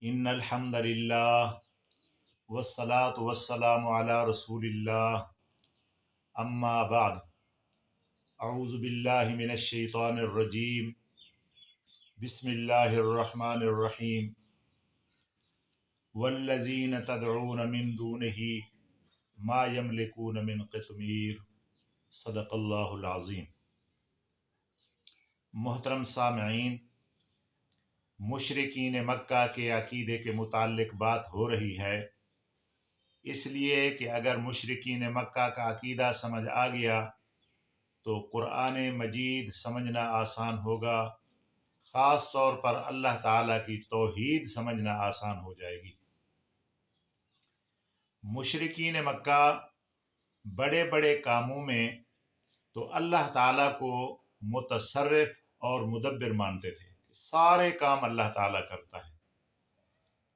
إن الحمد لله والصلاة والسلام على رسول الله أما بعد أعوذ بالله من الشيطان الرجيم بسم الله الرحمن الرحيم والذين تدعون من دونه ما يملكون من قطمير صدق اللہ العظیم۔ محترم سامعین، مشرکین مکہ کے عقیدے کے متعلق بات ہو رہی ہے، اس لیے کہ اگر مشرکین مکہ کا عقیدہ سمجھ آ گیا تو قرآن مجید سمجھنا آسان ہوگا، خاص طور پر اللہ تعالیٰ کی توحید سمجھنا آسان ہو جائے گی۔ مشرکین مکہ بڑے بڑے کاموں میں تو اللہ تعالیٰ کو متصرف اور مدبر مانتے تھے، سارے کام اللہ تعالیٰ کرتا ہے،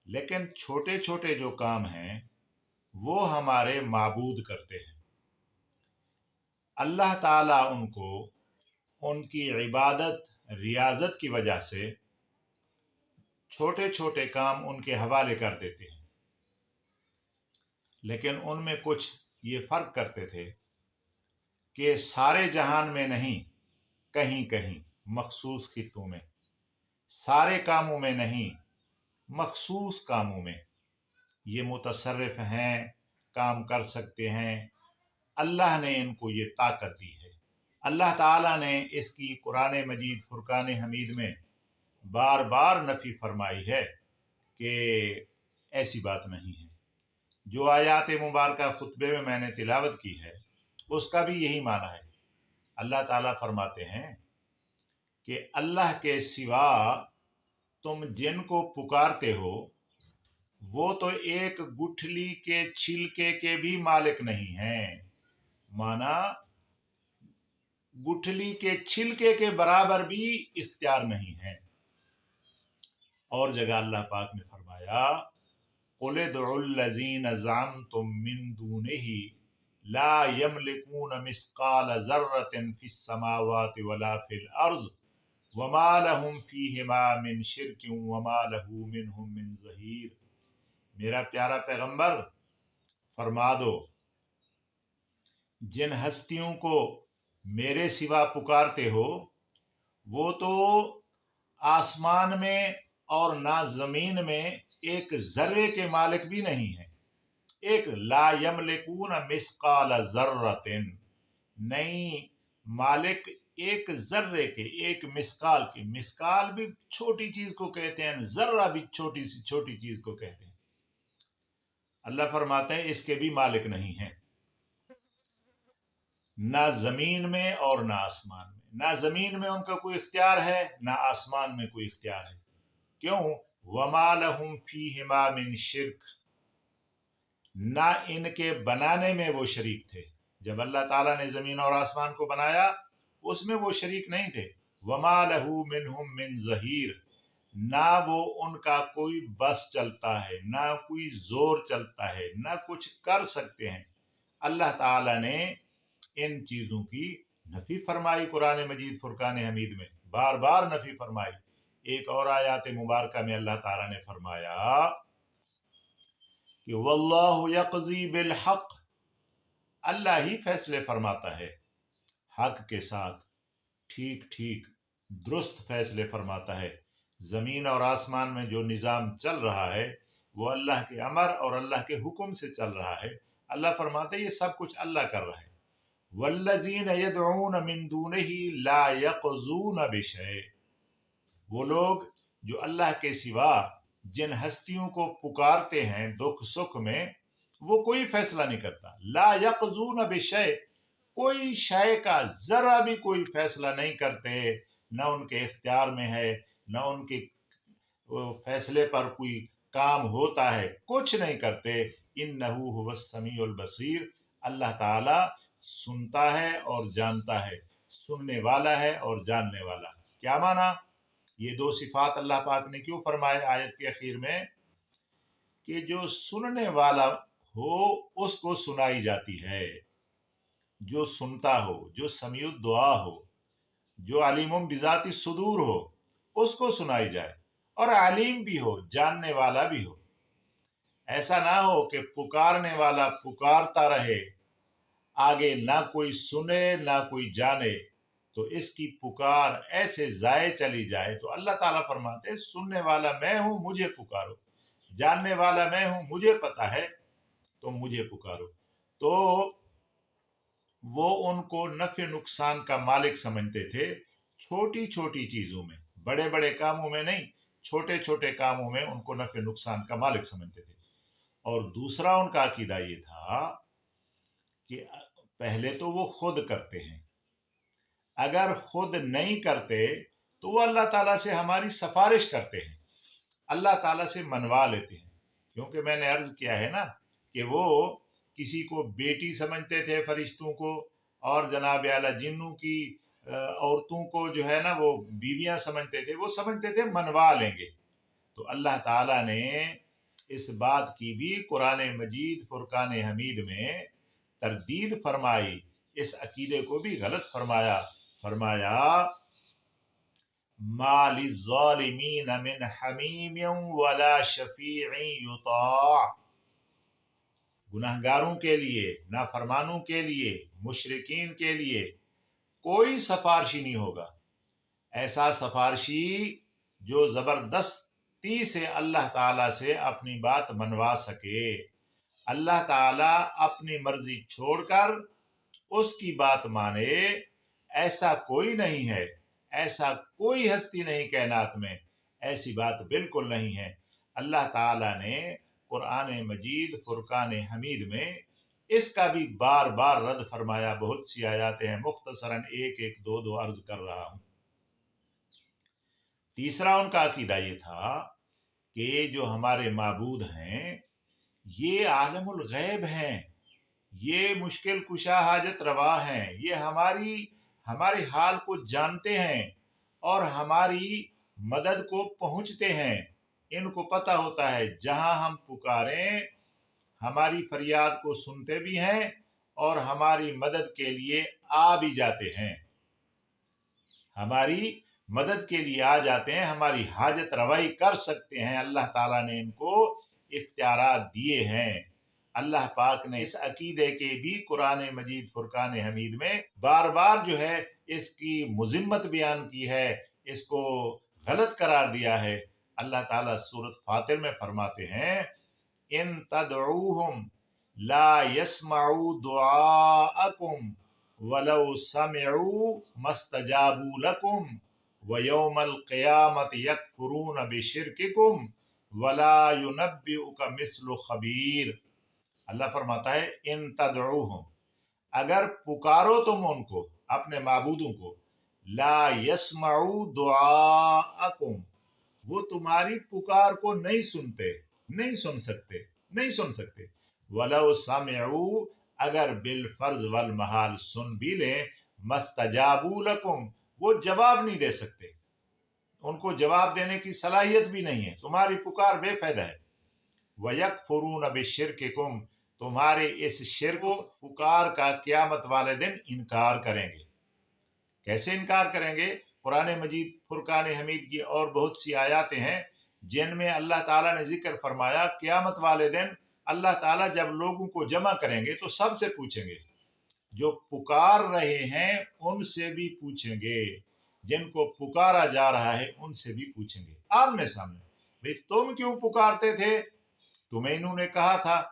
لیکن چھوٹے چھوٹے جو کام ہیں وہ ہمارے معبود کرتے ہیں۔ اللہ تعالیٰ ان کو ان کی عبادت ریاضت کی وجہ سے چھوٹے چھوٹے کام ان کے حوالے کر دیتے ہیں، لیکن ان میں کچھ یہ فرق کرتے تھے کہ سارے جہان میں نہیں، کہیں کہیں مخصوص خطوں میں، سارے کاموں میں نہیں، مخصوص کاموں میں یہ متصرف ہیں، کام کر سکتے ہیں۔ اللہ نے ان کو یہ طاقت دی ہے۔ اللہ تعالیٰ نے اس کی قرآن مجید فرقان حمید میں بار بار نفی فرمائی ہے کہ ایسی بات نہیں ہے۔ جو آیات مبارکہ خطبے میں نے تلاوت کی ہے اس کا بھی یہی معنی ہے۔ اللہ تعالیٰ فرماتے ہیں کہ اللہ کے سوا تم جن کو پکارتے ہو وہ تو ایک گٹھلی کے چھلکے کے بھی مالک نہیں ہیں، مانا گٹھلی کے چھلکے کے برابر بھی اختیار نہیں ہے۔ اور جگہ اللہ پاک نے فرمایا قُلِ ادْعُوا الَّذِينَ زَعَمْتُم مِّن دُونِهِ لَا يَمْلِكُونَ مِثْقَالَ ذَرَّةٍ فِي السَّمَاوَاتِ وَلَا فِي الْأَرْضِ وَمَا لَهُمْ فِيهِمَا مِنْ شِرْكٍ وَمَا لَهُ مِنْهُمْ مِنْ ظَهِيرٍ۔ میرا پیارا پیغمبر فرما دو، جن ہستیوں کو میرے سوا پکارتے ہو وہ تو آسمان میں اور نہ زمین میں ایک ذرے کے مالک بھی نہیں ہیں۔ ایک لا یملکون مثقال ذرۃ، نہیں مالک ایک ذرے کے، ایک مثقال کے، مثقال بھی چھوٹی چیز کو کہتے ہیں، ذرہ بھی چھوٹی سی چھوٹی چیز کو کہتے ہیں۔ اللہ فرماتے ہیں اس کے بھی مالک نہیں ہیں، نہ زمین میں اور نہ آسمان میں۔ نہ زمین میں ان کا کوئی اختیار ہے، نہ آسمان میں کوئی اختیار ہے۔ کیوں؟ وَمَا لَهُمْ فِيهِمَا مِنْ شِرْك، نہ ان کے بنانے میں وہ شریک تھے۔ جب اللہ تعالیٰ نے زمین اور آسمان کو بنایا اس میں وہ شریک نہیں تھے۔ وَمَا لَهُ مِنْهُمْ مِنْ ظَهِيرٍ، نہ وہ ان کا کوئی بس چلتا ہے، نہ کوئی زور چلتا ہے، نہ کچھ کر سکتے ہیں۔ اللہ تعالیٰ نے ان چیزوں کی نفی فرمائی قرآن مجید فرقان حمید میں، بار بار نفی فرمائی۔ ایک اور آیات مبارکہ میں اللہ تعالیٰ نے فرمایا کہ واللہ یقضی بالحق، اللہ ہی فیصلے فرماتا ہے حق کے ساتھ، ٹھیک ٹھیک درست فیصلے فرماتا ہے۔ زمین اور آسمان میں جو نظام چل رہا ہے وہ اللہ کے امر اور اللہ کے حکم سے چل رہا ہے۔ اللہ فرماتے ہیں یہ سب کچھ اللہ کر رہا ہے۔ والذین یدعون من دونہ لا یقضون بشیء، وہ لوگ جو اللہ کے سوا جن ہستیوں کو پکارتے ہیں دکھ سکھ میں، وہ کوئی فیصلہ نہیں کرتا۔ لا یقضون بشیء، کوئی شے کا ذرا بھی کوئی فیصلہ نہیں کرتے، نہ ان کے اختیار میں ہے، نہ ان کے فیصلے پر کوئی کام ہوتا ہے، کچھ نہیں کرتے۔ انہ هو السمیع البصیر، اللہ تعالی سنتا ہے اور جانتا ہے، سننے والا ہے اور جاننے والا۔ کیا معنی؟ یہ دو صفات اللہ پاک نے کیوں فرمائے آیت کے اخیر میں کہ جو سننے والا ہو اس کو سنائی جاتی ہے، جو سنتا ہو، جو سمیع الدعا ہو، جو علیم بذات الصدور ہو، اس کو سنائی جائے۔ اور علیم بھی ہو، جاننے والا بھی ہو۔ ایسا نہ ہو کہ پکارنے والا پکارتا رہے، آگے نہ کوئی سنے نہ کوئی جانے، تو اس کی پکار ایسے ضائع چلی جائے۔ تو اللہ تعالیٰ فرماتے ہیں سننے والا میں ہوں، مجھے پکارو، جاننے والا میں ہوں، مجھے پتا ہے، تم مجھے پکارو۔ تو وہ ان کو نفع نقصان کا مالک سمجھتے تھے، چھوٹی چھوٹی چیزوں میں، بڑے بڑے کاموں میں نہیں، چھوٹے چھوٹے کاموں میں ان کو نفع نقصان کا مالک سمجھتے تھے۔ اور دوسرا ان کا عقیدہ یہ تھا کہ پہلے تو وہ خود کرتے ہیں، اگر خود نہیں کرتے تو وہ اللہ تعالیٰ سے ہماری سفارش کرتے ہیں، اللہ تعالیٰ سے منوا لیتے ہیں۔ کیونکہ میں نے عرض کیا ہے نا کہ وہ کسی کو بیٹی سمجھتے تھے فرشتوں کو، اور جناب اعلیٰ جنوں کی عورتوں کو جو ہے نا وہ بیویاں سمجھتے تھے، وہ سمجھتے تھے منوا لیں گے۔ تو اللہ تعالیٰ نے اس بات کی بھی قرآن مجید فرقان حمید میں تردید فرمائی، اس عقیدے کو بھی غلط فرمایا۔ ما للظالمین من حمیم ولا شفیع یطاع، گناہگاروں کے لیے، نافرمانوں کے لیے، مشرکین کے لیے کوئی سفارشی نہیں ہوگا، ایسا سفارشی جو زبردستی سے اللہ تعالیٰ سے اپنی بات منوا سکے۔ اللہ تعالیٰ اپنی مرضی چھوڑ کر اس کی بات مانے، ایسا کوئی نہیں ہے، ایسا کوئی ہستی نہیں کائنات میں، ایسی بات بالکل نہیں ہے۔ اللہ تعالیٰ نے قرآن مجید فرقان حمید میں اس کا بھی بار بار رد فرمایا، بہت سی آیاتیں ہیں، مختصراً ایک ایک دو عرض کر رہا ہوں۔ تیسرا ان کا عقیدہ یہ تھا کہ جو ہمارے معبود ہیں یہ عالم الغیب ہیں، یہ مشکل کشا حاجت روا ہیں، یہ ہمارے حال کو جانتے ہیں اور ہماری مدد کو پہنچتے ہیں۔ ان کو پتہ ہوتا ہے جہاں ہم پکاریں ہماری فریاد کو سنتے بھی ہیں اور ہماری مدد کے لیے آ بھی جاتے ہیں، ہماری مدد کے لیے آ جاتے ہیں، ہماری حاجت روائی کر سکتے ہیں۔ اللہ تعالیٰ نے ان کو اختیارات دیے ہیں۔ اللہ پاک نے اس عقیدے کے بھی قرآن مجید فرقان حمید میں بار بار جو ہے اس کی مذمت بیان کی ہے، اس کو غلط قرار دیا ہے۔ اللہ تعالیٰ سورۃ فاطر میں فرماتے ہیں ان تدعوہم لا يسمعوا دعاءکم ولو سمعوا ما استجابوا لکم ویوم القیامت یکفرون بشرککم ولا ینبئک مثل خبیر۔ اللہ فرماتا ہے ان تدعوہم، اگر پکارو تم ان کو، اپنے معبودوں کو، لا یسمعوا دعاءکم، وہ تمہاری پکار کو نہیں سنتے، نہیں سن سکتے، ولو سمعوا، اگر بالفرض والمحال سن بھی لیں، مستجابوا لکم، وہ جواب نہیں دے سکتے، ان کو جواب دینے کی صلاحیت بھی نہیں ہے، تمہاری پکار بے فائدہ ہے۔ وَيَكْفُرُونَ بِشِرْكِكُمْ، تمہارے اس شرک و پکار کا قیامت والے دن انکار کریں گے۔ کیسے انکار کریں گے؟ قرآن مجید فرقان حمید کی اور بہت سی آیاتیں ہیں جن میں اللہ تعالیٰ نے ذکر فرمایا قیامت والے دن اللہ تعالیٰ جب لوگوں کو جمع کریں گے تو سب سے پوچھیں گے، جو پکار رہے ہیں ان سے بھی پوچھیں گے، جن کو پکارا جا رہا ہے ان سے بھی پوچھیں گے، آمنے سامنے۔ بھئی تم کیوں پکارتے تھے؟ تمہیں انہوں نے کہا تھا۔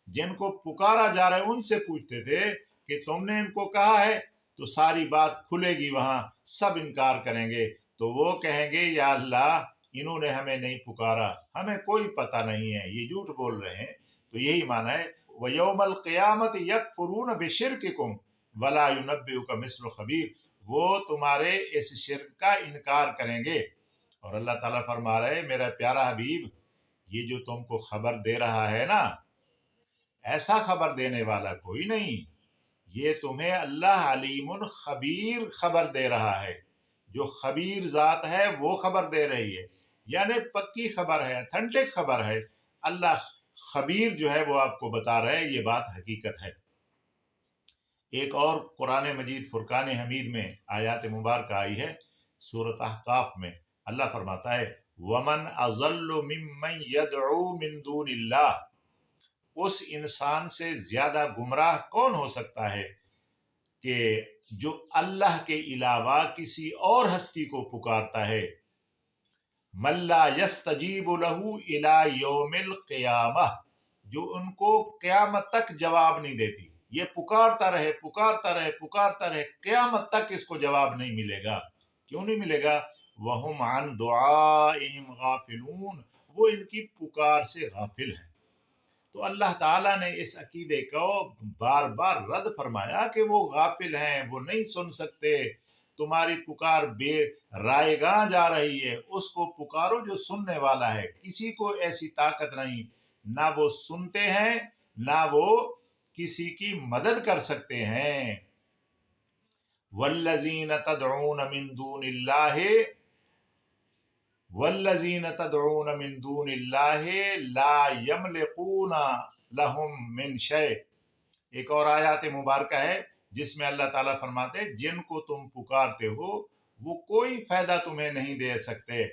جن کو پکارا جا رہا ہے ان سے پوچھتے تھے کہ تم نے ان کو کہا ہے، تو ساری بات کھلے گی، وہاں سب انکار کریں گے۔ تو وہ کہیں گے یا اللہ انہوں نے ہمیں نہیں پکارا، ہمیں کوئی پتہ نہیں ہے، یہ جھوٹ بول رہے ہیں۔ تو یہی معنی ہے وَيَوْمَ الْقِيَامَةِ يَكْفُرُونَ بِشِرْكِكُمْ وَلَا يُنَبِّئُكَ مِثْلُ خَبِيرٍ، وہ تمہارے اس شرک کا انکار کریں گے۔ اور اللہ تعالیٰ فرما رہے میرا پیارا حبیب، یہ جو تم کو خبر دے رہا ہے نا، ایسا خبر دینے والا کوئی نہیں، یہ تمہیں اللہ علیم خبیر خبر دے رہا ہے، جو خبیر ذات ہے وہ خبر دے رہی ہے، یعنی پکی خبر ہے، اتھینٹک خبر ہے۔ اللہ خبیر جو ہے وہ آپ کو بتا رہے یہ بات حقیقت ہے۔ ایک اور قرآن مجید فرقان حمید میں آیات مبارکہ آئی ہے، سورۃ احقاف میں اللہ فرماتا ہے ومن اضل ممن يدعو من دون اللہ، اس انسان سے زیادہ گمراہ کون ہو سکتا ہے کہ جو اللہ کے علاوہ کسی اور ہستی کو پکارتا ہے. من لا یستجیب لہ الی یوم القیامہ، جو ان کو قیامت تک جواب نہیں دیتی. یہ پکارتا رہے پکارتا رہے پکارتا رہے، قیامت تک اس کو جواب نہیں ملے گا. کیوں نہیں ملے گا؟ وہم عن دعائہم غافلون، وہ ان کی پکار سے غافل ہیں. تو اللہ تعالیٰ نے اس عقیدے کو بار بار رد فرمایا کہ وہ غافل ہیں، وہ نہیں سن سکتے. تمہاری پکار بے رائے گاں جا رہی ہے، اس کو پکارو جو سننے والا ہے. کسی کو ایسی طاقت نہیں، نہ وہ سنتے ہیں نہ وہ کسی کی مدد کر سکتے ہیں. والذین تدعون من دون اللہ والذین تدعون من دون اللہ لا یملکون لہم من شیء. ایک اور آیات مبارکہ ہے جس میں اللہ تعالیٰ فرماتے ہیں جن کو تم پکارتے ہو وہ کوئی فائدہ تمہیں نہیں دے سکتے.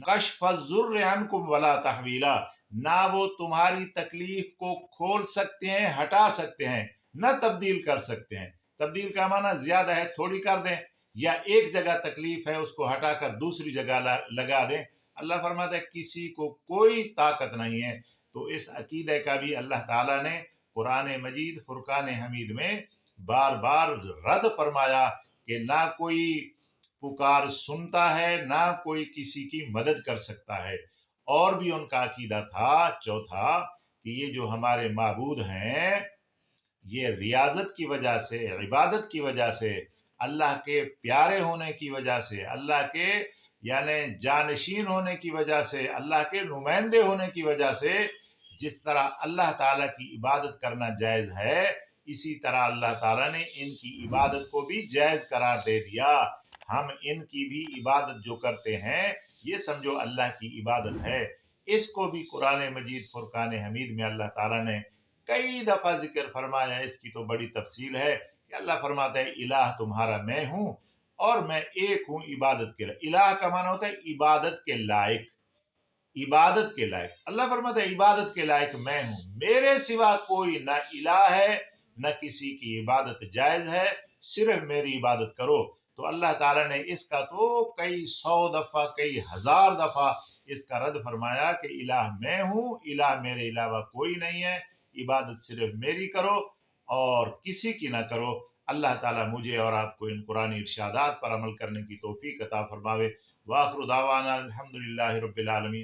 کشف الضر عنکم ولا تحویلا، نہ وہ تمہاری تکلیف کو کھول سکتے ہیں ہٹا سکتے ہیں، نہ تبدیل کر سکتے ہیں. تبدیل کا معنی زیادہ ہے تھوڑی کر دیں، یا ایک جگہ تکلیف ہے اس کو ہٹا کر دوسری جگہ لگا دیں. اللہ فرماتا ہے کسی کو کوئی طاقت نہیں ہے. تو اس عقیدے کا بھی اللہ تعالیٰ نے قرآن مجید فرقان حمید میں بار بار رد فرمایا کہ نہ کوئی پکار سنتا ہے نہ کوئی کسی کی مدد کر سکتا ہے. اور بھی ان کا عقیدہ تھا چوتھا کہ یہ جو ہمارے معبود ہیں یہ ریاضت کی وجہ سے، عبادت کی وجہ سے، اللہ کے پیارے ہونے کی وجہ سے، اللہ کے یعنی جانشین ہونے کی وجہ سے، اللہ کے نمائندے ہونے کی وجہ سے، جس طرح اللہ تعالیٰ کی عبادت کرنا جائز ہے اسی طرح اللہ تعالیٰ نے ان کی عبادت کو بھی جائز قرار دے دیا. ہم ان کی بھی عبادت جو کرتے ہیں یہ سمجھو اللہ کی عبادت ہے. اس کو بھی قرآن مجید فرقان حمید میں اللہ تعالیٰ نے کئی دفعہ ذکر فرمایا. اس کی تو بڑی تفصیل ہے کہ اللہ فرماتا ہے الہ تمہارا میں ہوں اور میں ایک ہوں عبادت کے لائق. الہ کا معنی ہوتا ہے عبادت کے لائق، عبادت کے لائق. اللہ فرماتا ہے عبادت کے لائق میں ہوں، میرے سوا کوئی نہ الہ ہے نہ کسی کی عبادت جائز ہے، صرف میری عبادت کرو. تو اللہ تعالیٰ نے اس کا تو کئی 100 دفعہ کئی 1000 دفعہ اس کا رد فرمایا کہ الہ میں ہوں، الہ میرے علاوہ کوئی نہیں ہے، عبادت صرف میری کرو اور کسی کی نہ کرو. اللہ تعالیٰ مجھے اور آپ کو ان قرآنی ارشادات پر عمل کرنے کی توفیق عطا فرماوے. وآخر دعوانا الحمدللہ رب العالمین.